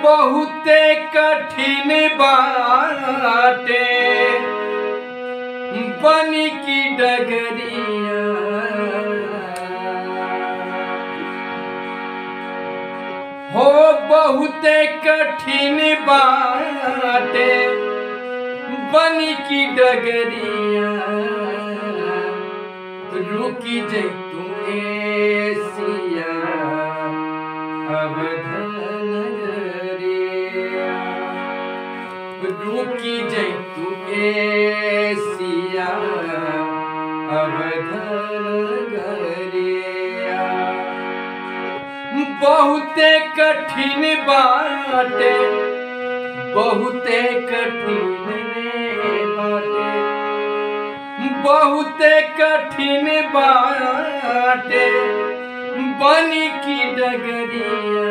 बहुते कठिन बाटे बन की डगरिया हो बहुते कठिन बाटे बन की डगरिया रुकी जैतू सिया अवधनगरिया रुकी जैतू सिया अवधनगरिया बहुते कठिन बाटे बहुते कठिन बाटे बहुते कठिन बाटे बन की डगरिया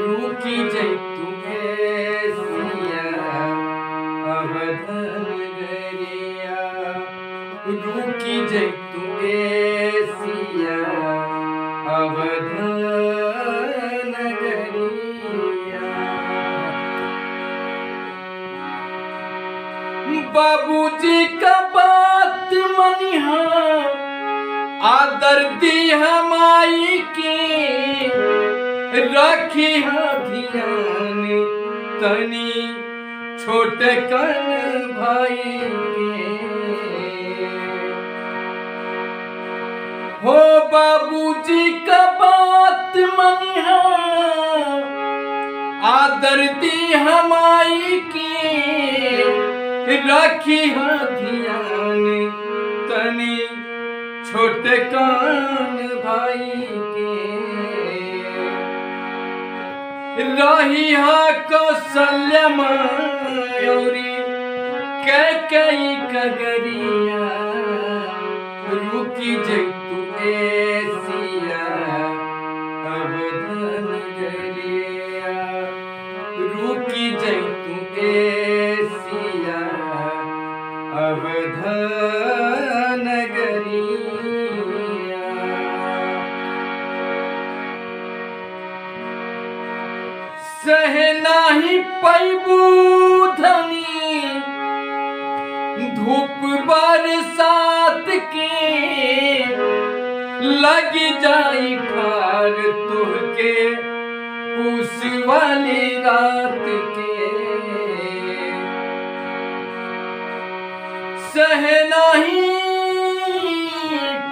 रुकी जैतू सिया अवधनगरिया रुकी जैतू सिया अवधनगरिया बाबूजी का बात मनिहा आदर दी हमाई की रखी ध्यान तनी छोटे कन भाई के हो बाबूजी का बात मनिहा आदर दी हमाई की रखी ध्यान तनी छोटे कान भाई के रही कौशल्य मयूरी कई कगरिया रुकी जैतू सिया अवधनगरिया रुकी जैतू सिया अवधनगरिया सहे नाही पैबू धनी धूप बरसात के लग जाई ठार तुहके पूस वाली रात के सहे नाही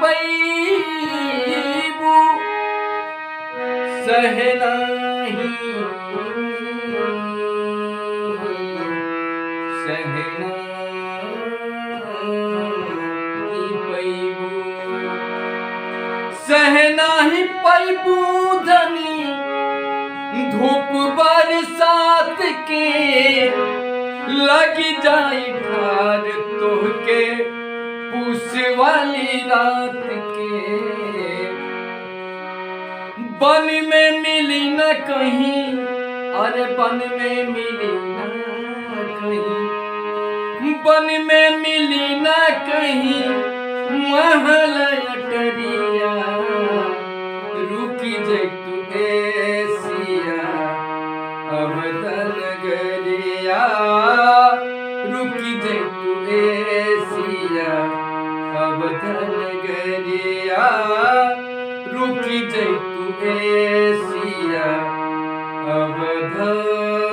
पैबू सहे नाही सहे नाही पैबू सहे नाही पैबू धनी धूप बरसात के लग जाई ठार तोहके पूस वाली रात के बन में मिली न कहीं अरे बन में मिली न कहीं बन में मिली न कहीं महल अटरिया रुकी जैतू सिया अवधनगरिया रुकी जैतू सिया अवधनगरिया रुकी जैतू सिया अवधनगरिया।